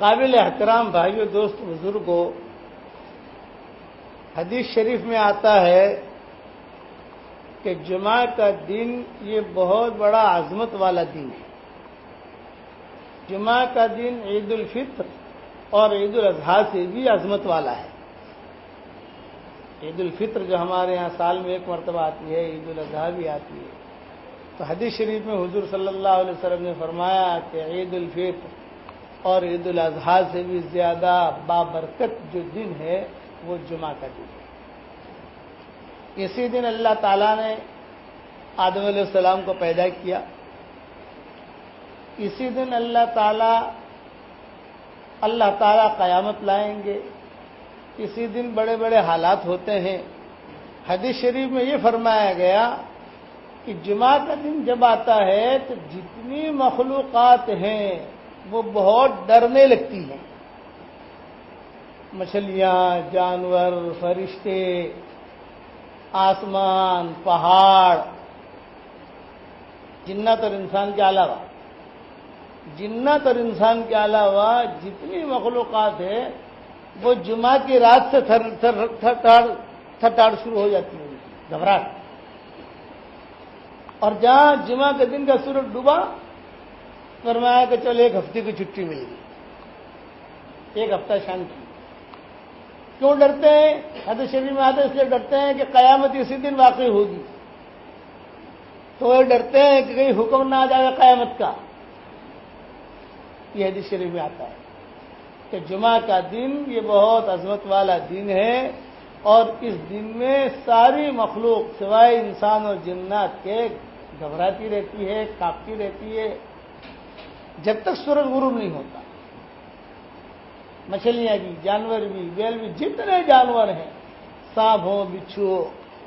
قابل احترام بھائیوں، دوست، بزرگوں، حدیث شریف میں آتا ہے کہ جمعہ کا دن یہ بہت بڑا عظمت والا دن ہے۔ جمعہ کا دن عید الفطر اور عید الاضحیٰ سے بھی عظمت والا ہے۔ عید الفطر جو ہمارے ہاں سال میں ایک مرتبہ آتی ہے، عید الاضحیٰ بھی آتی ہے۔ تو حدیث شریف میں حضور صلی اللہ علیہ وسلم نے فرمایا کہ عید الفطر اور عید الاضحیٰ سے بھی زیادہ بابرکت جو دن ہے وہ جمعہ کا دن ہے۔ اسی دن اللہ تعالیٰ نے آدم علیہ السلام کو پیدا کیا۔ اسی دن اللہ تعالیٰ قیامت لائیں گے۔ اسی دن بڑے بڑے حالات ہوتے ہیں۔ حدیث شریف میں یہ فرمایا گیا کہ جمعہ کا دن جب آتا ہے تو جتنی مخلوقات ہیں وہ بہت ڈرنے لگتی ہیں۔ مچھلیاں، جانور، فرشتے، آسمان، پہاڑ، جنات اور انسان کے علاوہ جتنی مخلوقات ہیں وہ جمعہ کی رات سے تھٹاڑ شروع ہو جاتی ہے، گھبراہٹ۔ اور جہاں جمعہ کے دن کا سورج ڈوبا، فرمایا کہ چل ایک ہفتے کی چھٹی مل گئی، ایک ہفتہ شانتی۔ کیوں ڈرتے ہیں؟ حدیث شریف میں آتا ہے اس لیے ڈرتے ہیں کہ قیامت اسی دن واقع ہوگی، تو وہ ڈرتے ہیں کہ کہیں حکم نہ آ جائے قیامت کا۔ یہ حدیث شریف میں آتا ہے کہ جمعہ کا دن یہ بہت عظمت والا دن ہے، اور اس دن میں ساری مخلوق سوائے انسان اور جنات کے گھبراتی رہتی ہے، کانپتی رہتی ہے جب تک سورج غروب نہیں ہوتا۔ مچھلیاں بھی، جانور بھی، بیل بھی، جتنے جانور ہیں، سانپ ہو، بچھو ہو،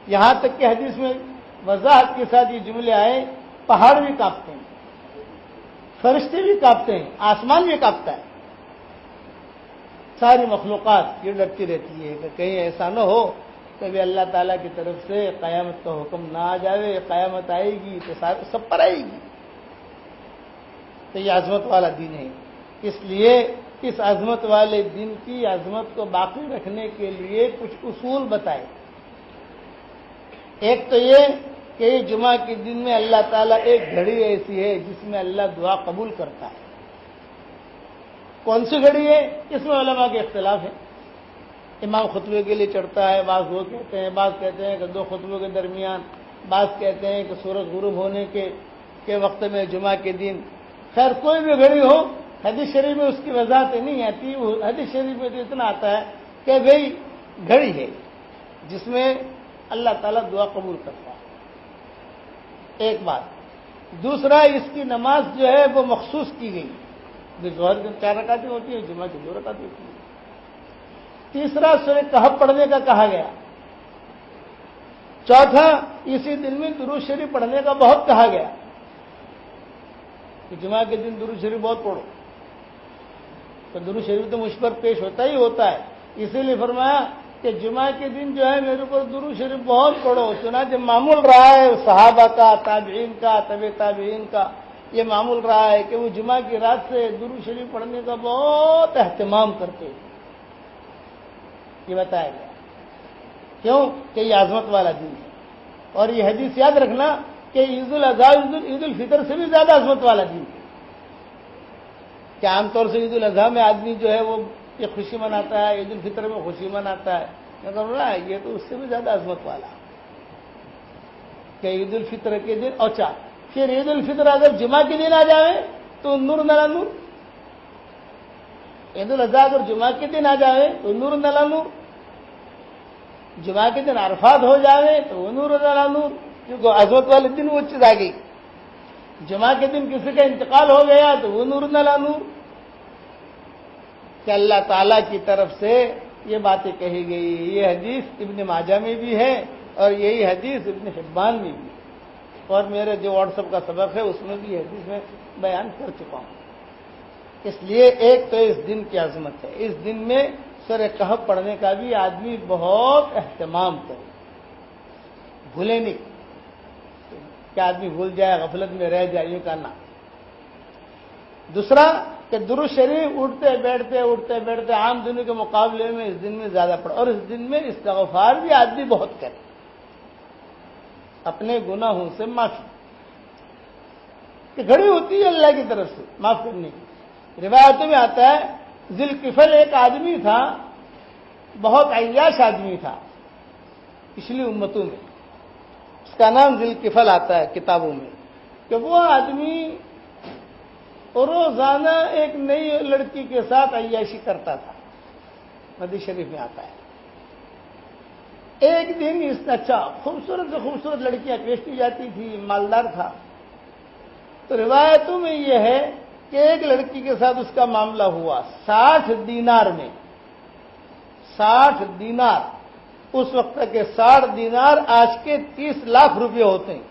یہاں تک کہ حدیث میں وضاحت کے ساتھ یہ جملے آئے، پہاڑ بھی کانپتے ہیں، فرشتے بھی کانپتے ہیں، آسمان بھی کانپتا ہے، ساری مخلوقات یہ ڈرتی رہتی ہے کہ کہیں ایسا نہ ہو کبھی اللہ تعالیٰ کی طرف سے قیامت کا حکم نہ آ جائے، قیامت آئے گی تو سب پر آئے گی۔ تو یہ عظمت والا دن ہے، اس لیے اس عظمت والے دن کی عظمت کو باقی رکھنے کے لیے کچھ اصول بتائے۔ ایک تو یہ کہ یہ جمعہ کے دن میں اللہ تعالیٰ ایک گھڑی ایسی ہے جس میں اللہ دعا قبول کرتا ہے۔ کون سی گھڑی ہے؟ اس میں علماء کے اختلاف ہے۔ امام خطبے کے لیے چڑھتا ہے، بعض وہ کہتے ہیں، بعض کہتے ہیں کہ دو خطبوں کے درمیان، بعض کہتے ہیں کہ سورج غروب ہونے کے وقت میں جمعہ کے دن۔ خیر کوئی بھی گھڑی ہو، حدیث شریف میں اس کی وضاحت نہیں آتی۔ حدیث شریف میں تو اتنا آتا ہے کہ بھئی گھڑی ہے جس میں اللہ تعالیٰ دعا قبول کرتا ہے، ایک بات۔ دوسرا، اس کی نماز جو ہے وہ مخصوص کی گئی، ظہر کی 4 رکعتیں ہوتی ہیں، جمعہ کی 2 رکعتیں ہوتی ہیں۔ تیسرا، سورہ کہف پڑھنے کا کہا گیا۔ چوتھا، اسی دن میں درود شریف پڑھنے کا بہت کہا گیا کہ جمعہ کے دن درود شریف بہت پڑھو، تو درود شریف تو مجھ پر پیش ہوتا ہی ہوتا ہے، اسی لیے فرمایا کہ جمعہ کے دن جو ہے میرے اوپر درود شریف بہت پڑھو۔ چنانچہ معمول رہا ہے صحابہ کا، تابعین کا، تبع تابعین کا، یہ معمول رہا ہے کہ وہ جمعہ کی رات سے درود شریف پڑھنے کا بہت اہتمام کرتے ہیں۔ یہ بتایا گیا کیوں کہ یہ عظمت والا دن ہے۔ اور یہ حدیث یاد رکھنا کہ عید الاضحیٰ عید الفطر سے بھی زیادہ عظمت والا دن ہے۔ کہ عام طور سے عید الاضحیٰ میں آدمی جو ہے وہ یہ خوشی مناتا ہے، عید الفطر میں خوشی مناتا ہے، مگر یہ تو اس سے بھی زیادہ عظمت والا کہ عید الفطر کے دن۔ اچھا، پھر عید الفطر اگر جمعہ کے دن آ جائے تو نور نلا نور، عید الاضحیٰ اگر جمعہ کے دن آ جائے تو نور نلا نور، جمعہ کے دن عرفات ہو جائے تو وہ نور نلا نور، کیونکہ عظمت والے دن وہ چیز آ گئی۔ جمعہ کے دن کسی کا انتقال ہو گیا تو وہ نور نلا نور، کہ اللہ تعالیٰ کی طرف سے یہ باتیں کہی گئی۔ یہ حدیث ابن ماجہ میں بھی ہے اور یہی حدیث ابن حبان میں بھی، اور میرے جو واٹس ایپ کا سبق ہے اس میں بھی یہ حدیث میں بیان کر چکا ہوں۔ اس لیے ایک تو اس دن کی عظمت ہے، اس دن میں سورہ کہف پڑھنے کا بھی آدمی بہت اہتمام کرے، بھولے نہیں کہ آدمی بھول جائے، غفلت میں رہ جائے، یوں کرنا۔ دوسرا کہ کہ درود شریف اٹھتے بیٹھتے عام دنوں کے مقابلے میں اس دن میں زیادہ پڑھو، اور اس دن میں استغفار بھی آدمی بہت کرے، اپنے گناہوں سے معافی کہ گھڑی ہوتی ہے اللہ کی طرف سے معاف کرنے کی۔ روایتوں میں آتا ہے ذوالکفل ایک آدمی تھا، بہت عیاش آدمی تھا پچھلی امتوں میں، اس کا نام ذوالکفل آتا ہے کتابوں میں، کہ وہ آدمی روزانہ ایک نئی لڑکی کے ساتھ عیاشی کرتا تھا، حدیث شریف میں آتا ہے۔ ایک دن اس نے اچھا خوبصورت سے خوبصورت لڑکیاں پیش کی جاتی تھی، مالدار تھا، تو روایتوں میں یہ ہے کہ ایک لڑکی کے ساتھ اس کا معاملہ ہوا 60 دینار میں، 60 دینار، اس وقت کے 60 دینار آج کے 30 لاکھ روپے ہوتے ہیں۔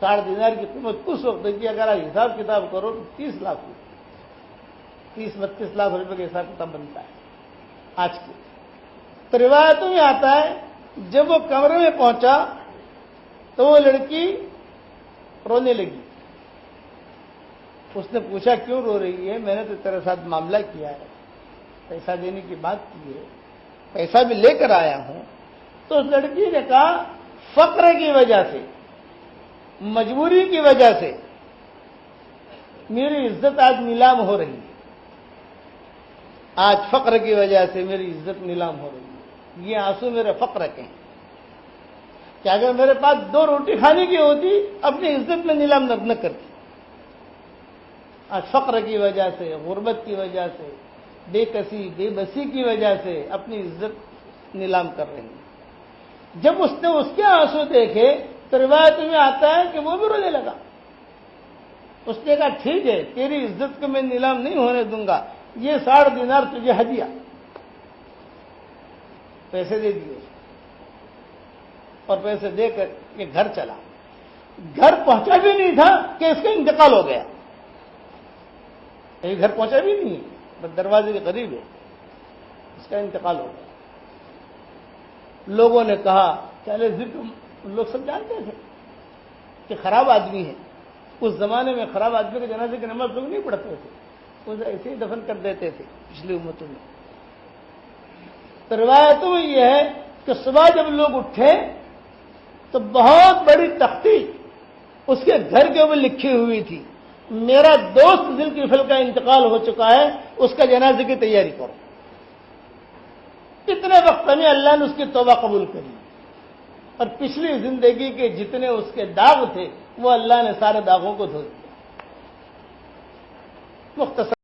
60 دینار کی قیمت اس وقت کی اگر آپ حساب کتاب کرو تو 30 لاکھ روپے، 30-32 لاکھ روپے کا حساب کتاب بنتا ہے آج کے۔ تو روایتوں میں آتا ہے جب وہ کمرے میں پہنچا تو وہ لڑکی رونے لگی۔ اس نے پوچھا کیوں رو رہی ہے؟ میں نے تو تیرے ساتھ معاملہ کیا ہے، پیسہ دینے کی بات کی ہے، پیسہ بھی لے کر آیا ہوں۔ تو اس لڑکی نے کہا فقر کی وجہ سے، مجبوری کی وجہ سے میری عزت آج نیلام ہو رہی ہے، آج فقر کی وجہ سے میری عزت نیلام ہو رہی ہے۔ یہ آنسو میرے فقر کے ہیں کہ اگر میرے پاس 2 روٹی کھانے کی ہوتی اپنی عزت میں نیلام نہ کرتی، آج فقر کی وجہ سے، غربت کی وجہ سے، بے کسی بے بسی کی وجہ سے اپنی عزت نیلام کر رہی ہے۔ جب اس نے اس کے آنسو دیکھے تو روایت میں آتا ہے کہ وہ بھی رونے لگا۔ اس نے کہا ٹھیک ہے، تیری عزت کو میں نیلام نہیں ہونے دوں گا، یہ 60 دینار تجھے ہدیہ، پیسے دے دیے اور پیسے دے کر یہ گھر چلا۔ گھر پہنچا بھی نہیں تھا کہ اس کا انتقال ہو گیا، یہ گھر پہنچا بھی نہیں ہے، بس دروازے کے قریب ہے، اس کا انتقال ہو گیا۔ لوگوں نے کہا چلے ذکر، لوگ سب جانتے تھے کہ خراب آدمی ہے، اس زمانے میں خراب آدمی کے جنازے کی نماز لوگ نہیں پڑھتے تھے، اسے ایسے ہی دفن کر دیتے تھے پچھلی امتوں میں۔ تو روایتوں میں یہ ہے کہ صبح جب لوگ اٹھے تو بہت بڑی تختی اس کے گھر کے اوپر لکھی ہوئی تھی، میرا دوست ذوالکفل کا انتقال ہو چکا ہے، اس کا جنازے کی تیاری کرو۔ اتنے وقت میں اللہ نے اس کی توبہ قبول کری اور پچھلی زندگی کے جتنے اس کے داغ تھے وہ اللہ نے سارے داغوں کو دھو دیا۔ مختصر